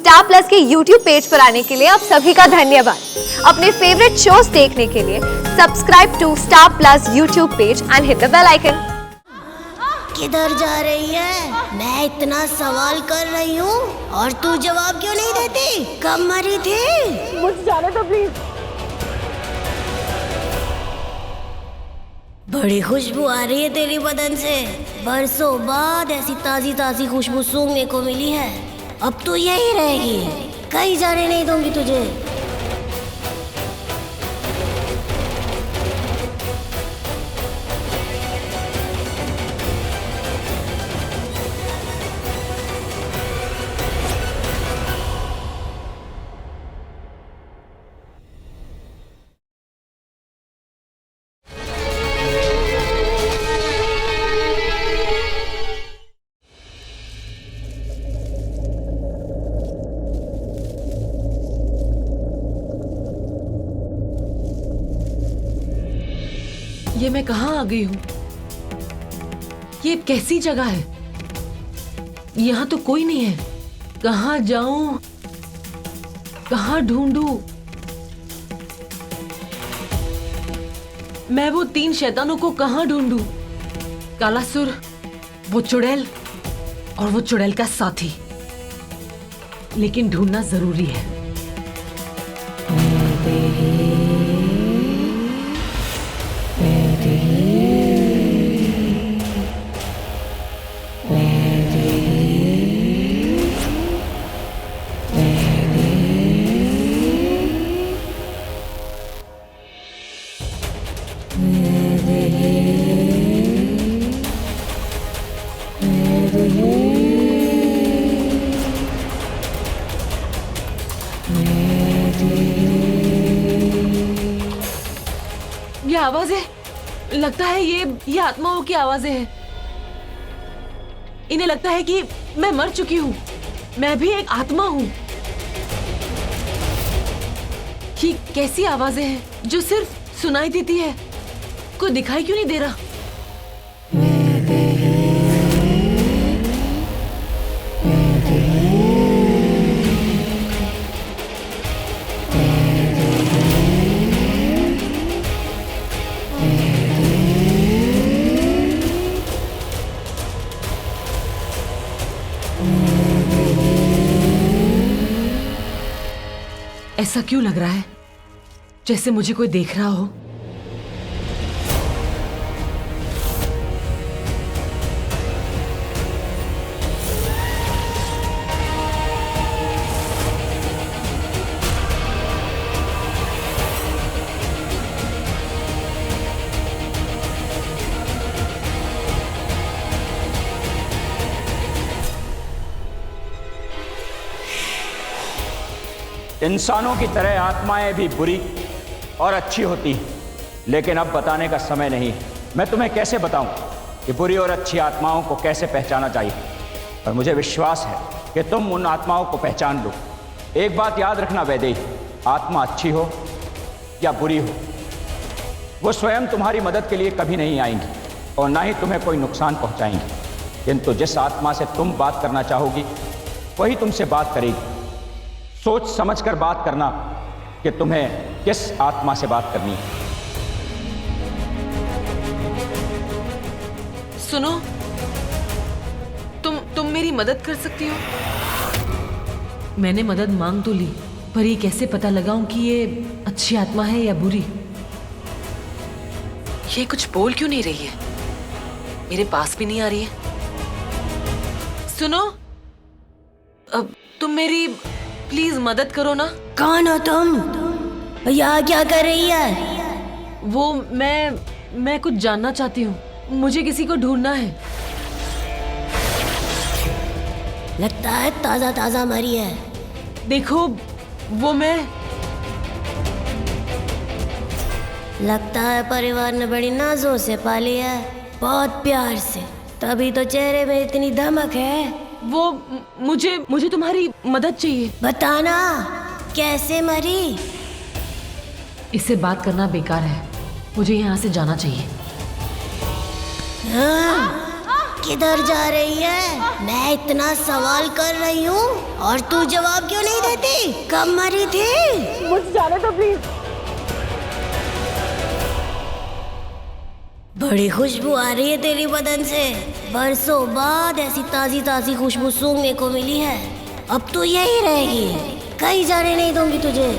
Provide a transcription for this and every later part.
Star plus के YouTube page पर आने के लिए आप सभी का धन्यवाद। अपने फेवरेट शोज देखने के लिए subscribe to star plus YouTube page and hit the bell icon. किधर जा रही है? मैं इतना सवाल कर रही हूँ और तू जवाब क्यों नहीं देती? कब मरी थी? मुझे जाने दो प्लीज। बड़ी खुशबू आ रही है तेरी बदन से। बरसों बाद ऐसी ताजी ताजी खुशबू सूंघने को मिली है। अब तो यही रहेगी, कहीं जाने नहीं दूंगी तुझे। ये मैं कहाँ आ गई हूँ? ये कैसी जगह है? यहाँ तो कोई नहीं है। कहाँ जाऊं? कहाँ ढूंढूं? मैं वो 3 शैतानों को कहाँ ढूंढूं? कालासुर, वो चुड़ैल और वो चुड़ैल का साथी। लेकिन ढूंढना जरूरी है। ये आवाजें, लगता है ये आत्माओं की आवाजें हैं। इन्हें लगता है कि मैं मर चुकी हूँ, मैं भी एक आत्मा हूँ। ये कैसी आवाजें हैं जो सिर्फ सुनाई देती है, कोई दिखाई क्यों नहीं दे रहा? ऐसा क्यों लग रहा है जैसे मुझे कोई देख रहा हो? इंसानों की तरह आत्माएं भी बुरी और अच्छी होती हैं, लेकिन अब बताने का समय नहीं है। मैं तुम्हें कैसे बताऊं कि बुरी और अच्छी आत्माओं को कैसे पहचाना चाहिए, और मुझे विश्वास है कि तुम उन आत्माओं को पहचान लो। एक बात याद रखना वैदेही, आत्मा अच्छी हो या बुरी हो, वो स्वयं तुम्हारी मदद के लिए कभी नहीं आएंगी और ना ही तुम्हें कोई नुकसान पहुंचाएंगी। किंतु जिस आत्मा से तुम बात करना चाहोगी वही तुमसे बात करेगी। सोच समझकर बात करना कि तुम्हें किस आत्मा से बात करनी है। सुनो, तुम मेरी मदद कर सकती हो? मैंने मदद मांग तो ली, पर ये कैसे पता लगाऊं कि ये अच्छी आत्मा है या बुरी? ये कुछ बोल क्यों नहीं रही है? मेरे पास भी नहीं आ रही है। सुनो, अब तुम मेरी प्लीज मदद करो ना। कौन हो तुम? यहाँ क्या कर रही है? वो मैं कुछ जानना चाहती हूँ। मुझे किसी को ढूंढना है। लगता है ताजा ताजा मरी है। देखो, वो मैं। लगता है परिवार ने बड़ी नाजों से पाली है, बहुत प्यार से, तभी तो चेहरे में इतनी धमक है। वो मुझे तुम्हारी मदद चाहिए। बताना कैसे मरी? इससे बात करना बेकार है, मुझे यहाँ से जाना चाहिए। हाँ, किधर जा रही है? मैं इतना सवाल कर रही हूँ और तू जवाब क्यों नहीं देती? कब मरी थी? मुझे जाने दो प्लीज। बड़ी खुशबू आ रही है तेरी बदन से। बरसों बाद ऐसी ताजी ताजी खुशबू सूंघने को मिली है। अब तो यही रहेगी, कहीं जाने नहीं दूंगी तुझे।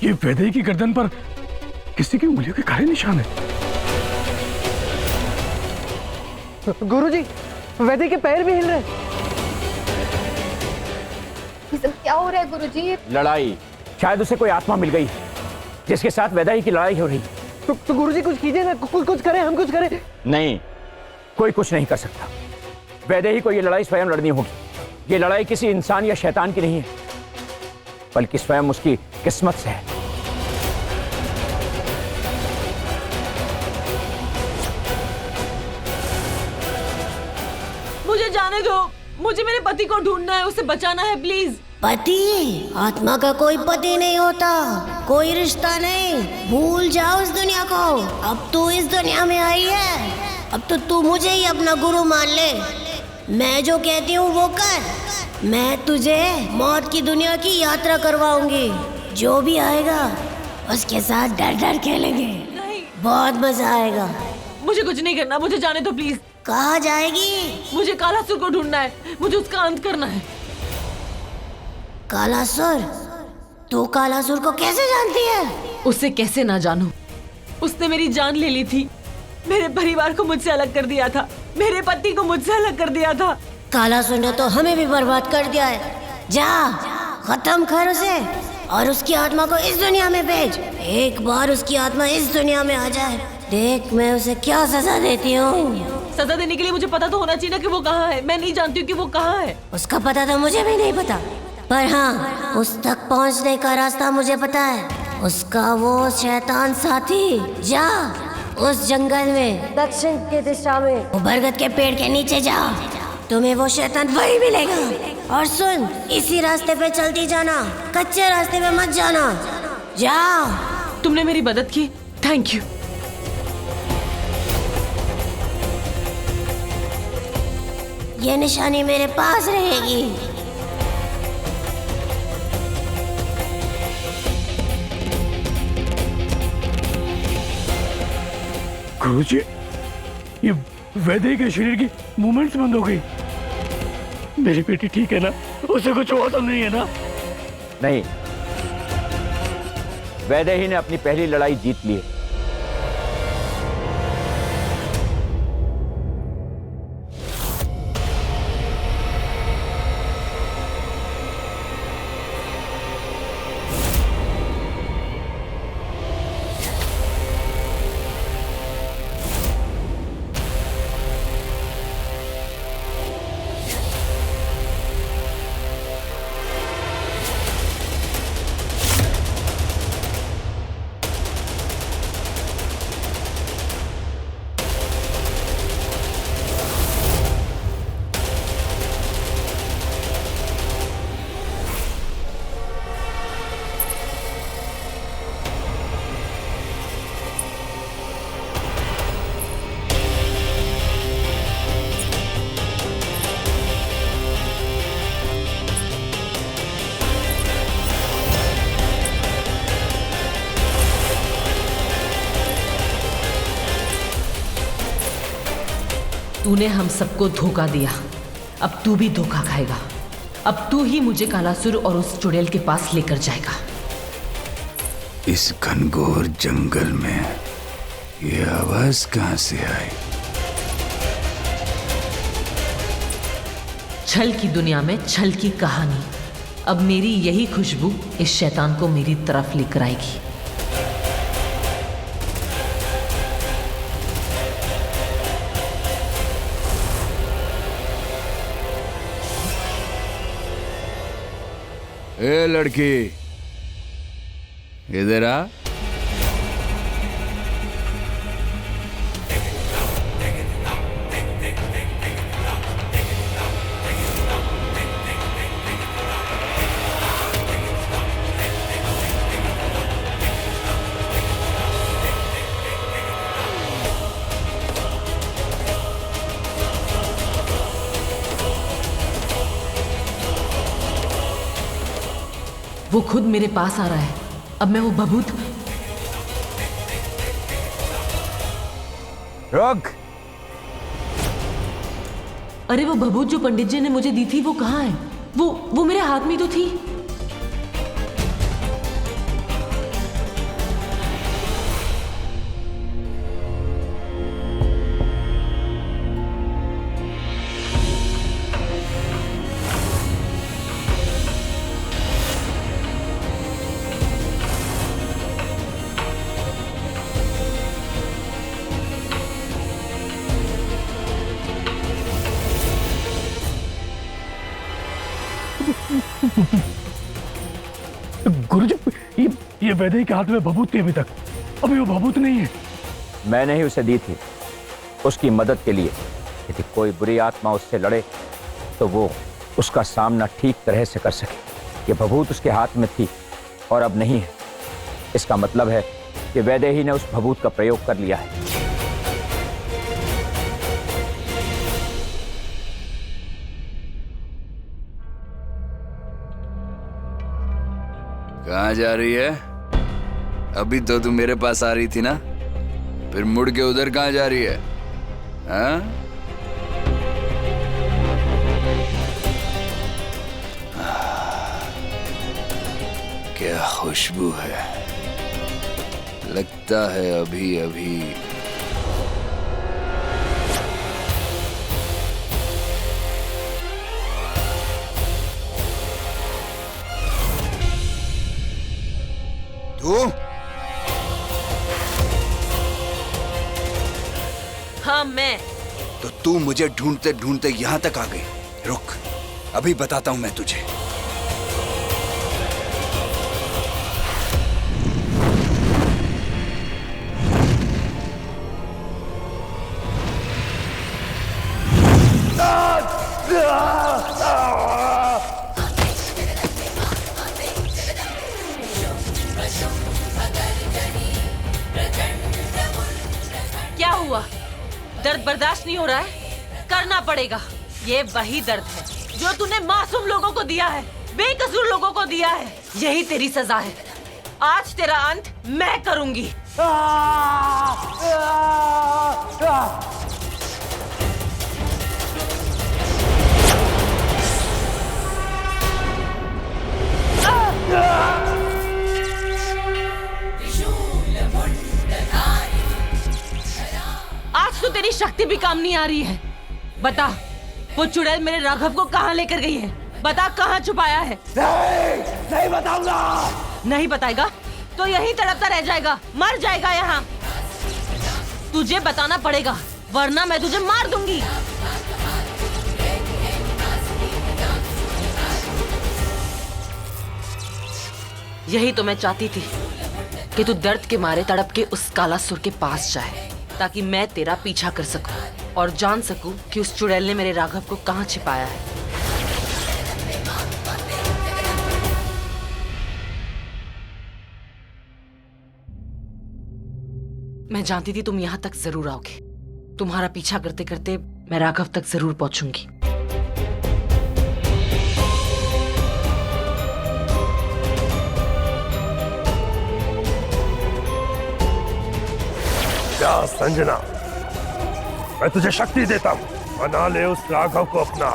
ये वैदेही की गर्दन पर किसी की उंगलियों के काले निशान है। गुरुजी, वैदेही के पैर भी हिल रहे हैं। ये सब क्या हो रहा है गुरुजी? लड़ाई, शायद उसे कोई आत्मा मिल गई जिसके साथ वैदेही की लड़ाई हो रही। तो गुरुजी कुछ कीजिए ना, कुछ करें, हम कुछ करें। नहीं, कोई कुछ नहीं कर सकता। वैदेही को ये लड़ाई स्वयं लड़नी होगी। ये लड़ाई किसी इंसान या शैतान की नहीं है, बल्कि स्वयं उसकी किस्मत से है। मुझे जाने दो, मुझे मेरे पति को ढूंढना है, उसे बचाना है प्लीज। पति? आत्मा का कोई पति नहीं होता, कोई रिश्ता नहीं। भूल जाओ इस दुनिया को। अब तू इस दुनिया में आई है, अब तो तू मुझे ही अपना गुरु मान ले। मैं जो कहती हूँ वो कर। मैं तुझे मौत की दुनिया की यात्रा करवाऊंगी। जो भी आएगा उसके साथ डर डर खेलेंगे। नहीं, बहुत मजा आएगा। मुझे कुछ नहीं करना, मुझे जाने दो प्लीज। कहाँ जाएगी? मुझे कालासुर को ढूंढना है, मुझे उसका अंत करना है। कालासुर? तू कालासुर को कैसे जानती है? उसे कैसे ना जानूं? उसने मेरी जान ले ली थी, मेरे परिवार को मुझसे अलग कर दिया था, मेरे पति को मुझसे अलग कर दिया था। कालासुर ने तो हमें भी बर्बाद कर दिया है। जा, खत्म कर उसे और उसकी आत्मा को इस दुनिया में भेज। एक बार उसकी आत्मा इस दुनिया में आ जाए, देख मैं उसे क्या सजा देती हूँ। सजा देने के लिए मुझे पता तो होना चाहिए ना कि वो कहाँ है। मैं नहीं जानती हूँ कि वो कहाँ है। उसका पता तो मुझे भी नहीं पता, पर हाँ उस तक पहुँचने का रास्ता मुझे पता है। उसका वो शैतान साथी, जा उस जंगल में दक्षिण की दिशा में वो बरगद के पेड़ के नीचे जा, तुम्हें वो शैतान वही मिलेगा। और सुन, इसी रास्ते पे चलती जाना, कच्चे रास्ते पे मत जाना। जा। तुमने मेरी मदद की, थैंक यू। ये निशानी मेरे पास रहेगी। गुरुजी, ये वैदेही के शरीर की मूवमेंट्स बंद हो गई। मेरी बेटी ठीक है ना? उसे कुछ हुआ तो नहीं है ना? नहीं, वैदेही ने अपनी पहली लड़ाई जीत ली है। तूने हम सबको धोखा दिया, अब तू भी धोखा खाएगा। अब तू ही मुझे कालासुर और उस चुड़ैल के पास लेकर जाएगा। इस घनघोर जंगल में ये आवाज कहां से आई? छल की दुनिया में छल की कहानी। अब मेरी यही खुशबू इस शैतान को मेरी तरफ लेकर आएगी। ए लड़की, इधर आ। वो खुद मेरे पास आ रहा है। अब मैं वो भभूत रुक। अरे वो भभूत जो पंडित जी ने मुझे दी थी वो कहाँ है? वो मेरे हाथ में तो थी। गुरुजी, ये वैदे के हाथ में भभूत थी अभी तक। अभी वो भभूत नहीं है। मैंने ही उसे दी थी उसकी मदद के लिए। यदि कोई बुरी आत्मा उससे लड़े तो वो उसका सामना ठीक तरह से कर सके। ये भभूत उसके हाथ में थी और अब नहीं है। इसका मतलब है कि वैदे ही ने उस भभूत का प्रयोग कर लिया है। कहाँ जा रही है? अभी तो तू मेरे पास आ रही थी ना, फिर मुड़ के उधर कहाँ जा रही है? हाँ? क्या खुशबू है। लगता है अभी अभी तू। हाँ मैं। तो तू मुझे ढूंढते ढूंढते यहां तक आ गई। रुक, अभी बताता हूं मैं तुझे। क्या हुआ? दर्द बर्दाश्त नहीं हो रहा है? करना पड़ेगा। ये वही दर्द है जो तूने मासूम लोगों को दिया है, बेकसूर लोगों को दिया है। यही तेरी सजा है। आज तेरा अंत मैं करूंगी। आज तो तेरी शक्ति भी काम नहीं आ रही है। बता, वो चुड़ैल मेरे राघव को कहाँ लेकर गई है? बता, कहाँ छुपाया है? नहीं बताऊंगा। नहीं बताएगा तो यहीं तड़पता रह जाएगा, मर जाएगा यहाँ। तुझे बताना पड़ेगा वरना मैं तुझे मार दूंगी। यही तो मैं चाहती थी कि तू दर्द के मारे तड़प के उस कालासुर के पास जाए, ताकि मैं तेरा पीछा कर सकूं और जान सकूं कि उस चुड़ैल ने मेरे राघव को कहां छिपाया है। मैं जानती थी तुम यहां तक जरूर आओगे। तुम्हारा पीछा करते करते मैं राघव तक जरूर पहुंचूंगी। क्या संजना, मैं तुझे शक्ति देता हूं, बना ले उस राघव को अपना।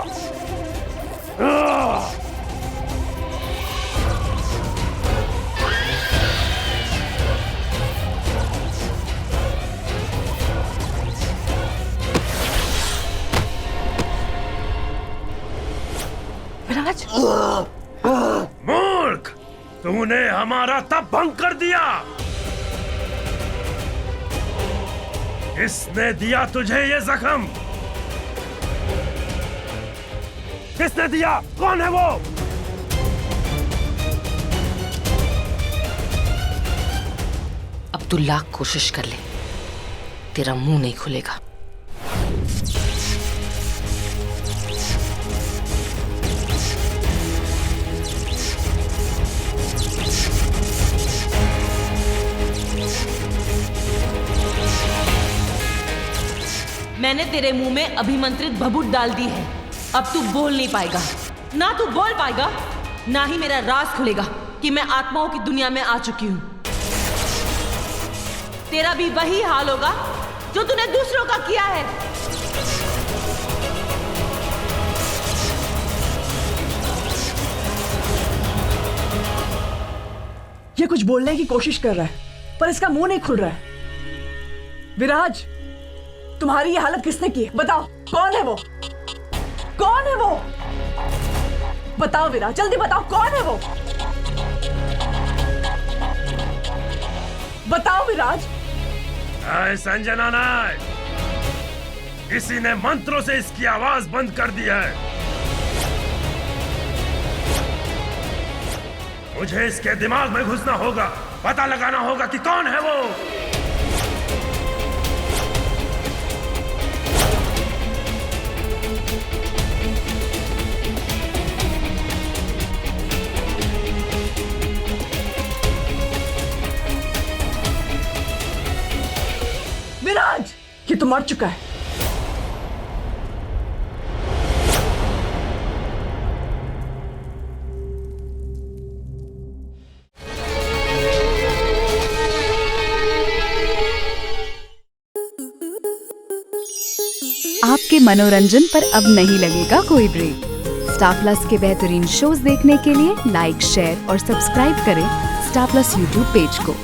विराज, मूर्ख, तूने हमारा तप भंग कर दिया। किसने दिया तुझे ये जख्म? किसने दिया? कौन है वो? अब तू लाख कोशिश कर ले, तेरा मुंह नहीं खुलेगा। मैंने तेरे मुंह में अभिमंत्रित भभूत डाल दी है। अब तू बोल नहीं पाएगा। ना तू बोल पाएगा, ना ही मेरा राज खुलेगा। कि मैं आत्माओं की दुनिया में आ चुकी हूं। तेरा भी वही हाल होगा जो तूने दूसरों का किया है। ये कुछ बोलने की कोशिश कर रहा है पर इसका मुंह नहीं खुल रहा है। विराज, तुम्हारी ये हालत किसने की है? बताओ, कौन है वो? कौन है वो? बताओ विराज, जल्दी बताओ, कौन है वो? बताओ विराज। संजना नायक, किसी ने मंत्रों से इसकी आवाज बंद कर दी है। मुझे इसके दिमाग में घुसना होगा, पता लगाना होगा कि कौन है वो। विराज, ये तो मर चुका है। आपके मनोरंजन पर अब नहीं लगेगा कोई ब्रेक। स्टार प्लस के बेहतरीन शोज देखने के लिए लाइक, शेयर और सब्सक्राइब करें स्टार प्लस यूट्यूब पेज को।